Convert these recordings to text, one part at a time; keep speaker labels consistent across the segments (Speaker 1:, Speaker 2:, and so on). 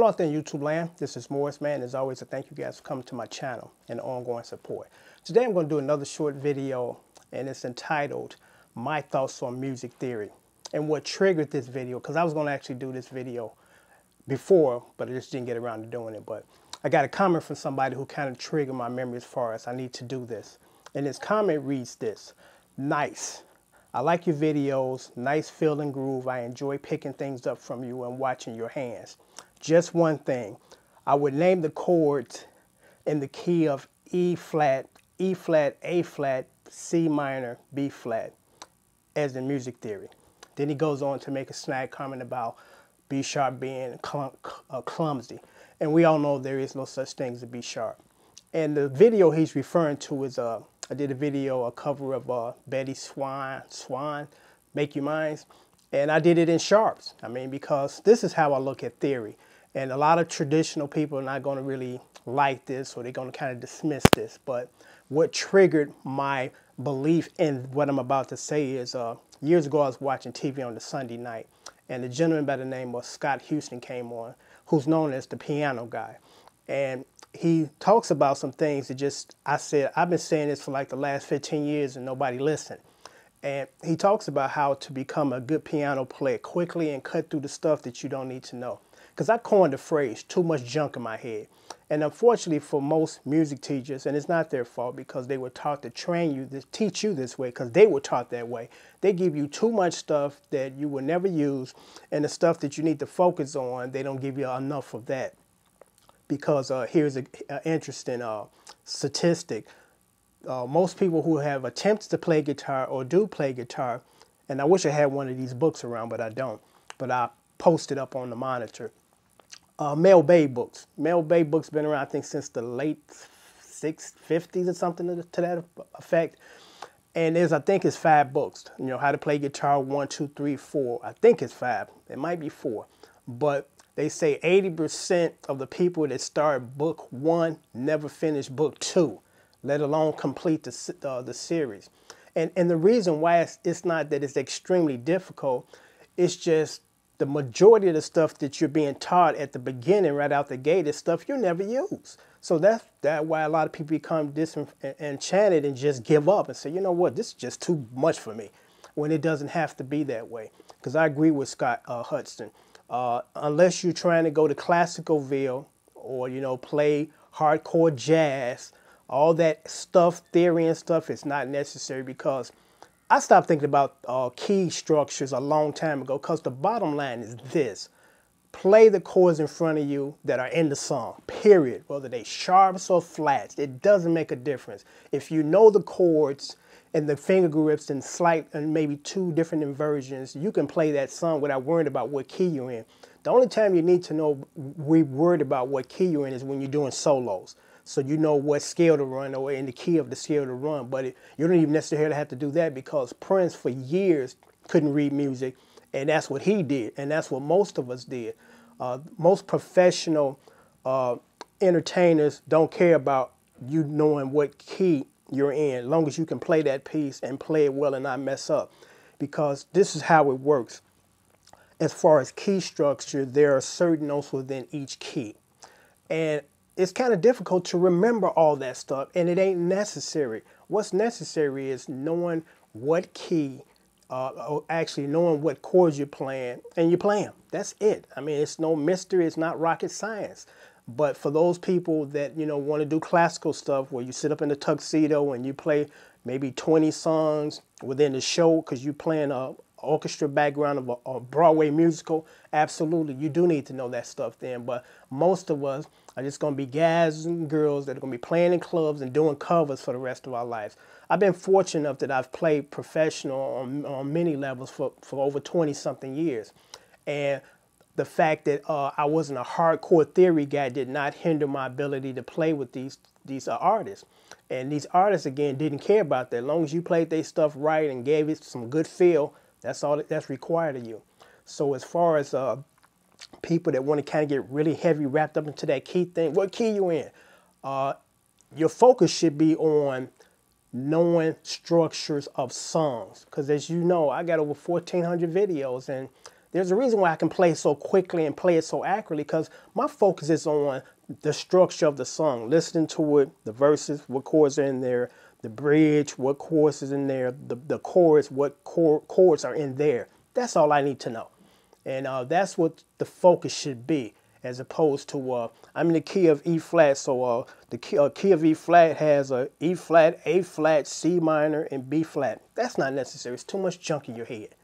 Speaker 1: Hello out there in YouTube land, this is Morris, man. As always, I thank you guys for coming to my channel and ongoing support. Today I'm going to do another short video, and it's entitled, My Thoughts on Music Theory. And what triggered this video, because I was going to actually do this video before, but I just didn't get around to doing it. But I got a comment from somebody who kind of triggered my memory as far as I need to do this. And his comment reads this: nice. I like your videos, nice feel and groove. I enjoy picking things up from you and watching your hands. Just one thing, I would name the chords in the key of E flat, E flat, A flat, C minor, B flat as in music theory. Then he goes on to make a snide comment about B sharp being clumsy. And we all know there is no such thing as a B sharp. And the video he's referring to is I did a video, a cover of Betty Swan, Make You Mine. And I did it in sharps. I mean, because this is how I look at theory. And a lot of traditional people are not going to really like this, or they're going to kind of dismiss this. But what triggered my belief in what I'm about to say is years ago I was watching TV on the Sunday night. And a gentleman by the name of Scott Houston came on, who's known as the piano guy. And he talks about some things that just, I said, I've been saying this for like the last 15 years and nobody listened. And he talks about how to become a good piano player quickly and cut through the stuff that you don't need to know. Because I coined the phrase, too much junk in my head. And unfortunately for most music teachers, and it's not their fault because they were taught to train you, to teach you this way, because they were taught that way. They give you too much stuff that you will never use, and the stuff that you need to focus on, they don't give you enough of that. Because here's an interesting statistic. Most people who have attempted to play guitar or do play guitar, and I wish I had one of these books around, but I don't. But I posted up on the monitor. Mel Bay books. Mel Bay books been around, I think, since the late 50s or something to that effect. And there's, I think it's 5 books. You know, how to play guitar, 1, 2, 3, 4. I think it's 5. It might be 4. But they say 80% of the people that start book 1 never finish book 2, let alone complete the series. And the reason why it's not that it's extremely difficult, it's just the majority of the stuff that you're being taught at the beginning, right out the gate, is stuff you never use. So that's why a lot of people become disenchanted and just give up and say, you know what, this is just too much for me, when it doesn't have to be that way. Because I agree with Scott Hudson. Unless you're trying to go to Classicalville or, you know, play hardcore jazz, all that stuff, theory and stuff, is not necessary. Because I stopped thinking about key structures a long time ago, because the bottom line is this: play the chords in front of you that are in the song, period. Whether they sharps or flats, it doesn't make a difference. If you know the chords and the finger grips and slight and maybe 2 different inversions, you can play that song without worrying about what key you're in. The only time you need to know, we worried about what key you're in, is when you're doing solos. So you know what scale to run, or in the key of the scale to run. But you don't even necessarily have to do that, because Prince for years couldn't read music, and that's what he did, and that's what most of us did. Most professional entertainers don't care about you knowing what key you're in, as long as you can play that piece and play it well and not mess up. Because this is how it works. As far as key structure, there are certain notes within each key. And it's kind of difficult to remember all that stuff, and it ain't necessary. What's necessary is knowing what key, actually knowing what chords you're playing, and you play them. That's it. I mean, it's no mystery. It's not rocket science. But for those people that, you know, want to do classical stuff, where you sit up in a tuxedo and you play maybe 20 songs within the show because you're playing a orchestra background of a Broadway musical, absolutely, you do need to know that stuff then. But most of us are just going to be guys and girls that are going to be playing in clubs and doing covers for the rest of our lives. I've been fortunate enough that I've played professional on many levels for over 20-something years. And the fact that I wasn't a hardcore theory guy did not hinder my ability to play with these artists. And these artists, again, didn't care about that. As long as you played their stuff right and gave it some good feel, that's all that's required of you. So as far as people that want to kind of get really heavy wrapped up into that key thing, what key you in? Your focus should be on knowing structures of songs. Because as you know, I got over 1,400 videos, and There's a reason why I can play so quickly and play it so accurately, because my focus is on the structure of the song, listening to it, the verses, what chords are in there, the bridge, what chords is in there, the chorus, what chords are in there. That's all I need to know. And that's what the focus should be, as opposed to, I'm in the key of E flat, so the key of E flat has a E flat, A flat, C minor, and B flat. That's not necessary. It's too much junk in your head.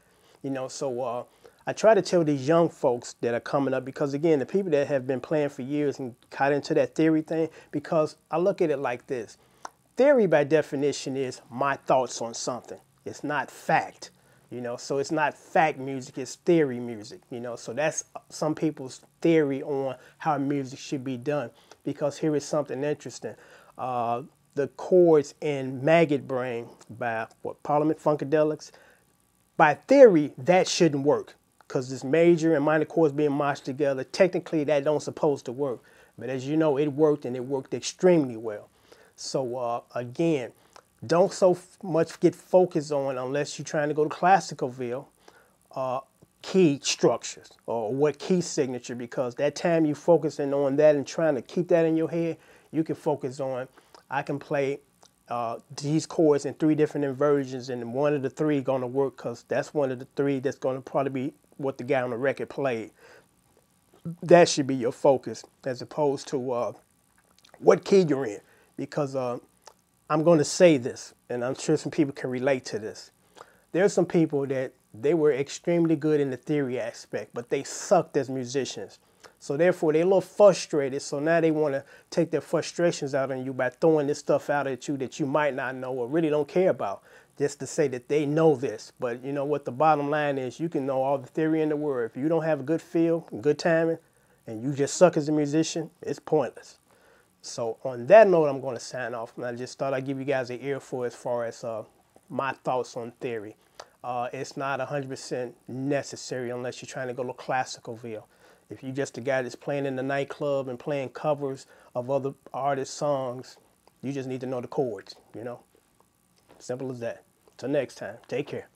Speaker 1: You know, so I try to tell these young folks that are coming up, because again, the people that have been playing for years and got into that theory thing, because I look at it like this. Theory by definition is my thoughts on something. It's not fact. You know, so it's not fact music, it's theory music, you know. So that's some people's theory on how music should be done. Because here is something interesting. The chords in Maggot Brain by Parliament Funkadelics, by theory, that shouldn't work. Because this major and minor chords being mashed together, technically that don't supposed to work. But as you know, it worked, and it worked extremely well. So again, don't so much get focused on, unless you're trying to go to Classicalville, key structures or what key signature, because that time you focusing on that and trying to keep that in your head, you can focus on, I can play these chords in 3 different inversions, and one of the 3 going to work, because that's one of the 3 that's going to probably be what the guy on the record played. That should be your focus, as opposed to what key you're in, because I'm going to say this, and I'm sure some people can relate to this. There's some people that they were extremely good in the theory aspect, but they sucked as musicians. So therefore, they're a little frustrated. So now they want to take their frustrations out on you by throwing this stuff out at you that you might not know or really don't care about, just to say that they know this. But you know what the bottom line is? You can know all the theory in the world. If you don't have a good feel, good timing, and you just suck as a musician, it's pointless. So on that note, I'm going to sign off. And I just thought I'd give you guys an earful as far as my thoughts on theory. It's not 100% necessary unless you're trying to go to Classicalville. If you're just a guy that's playing in the nightclub and playing covers of other artists' songs, you just need to know the chords, you know. Simple as that. Till next time, take care.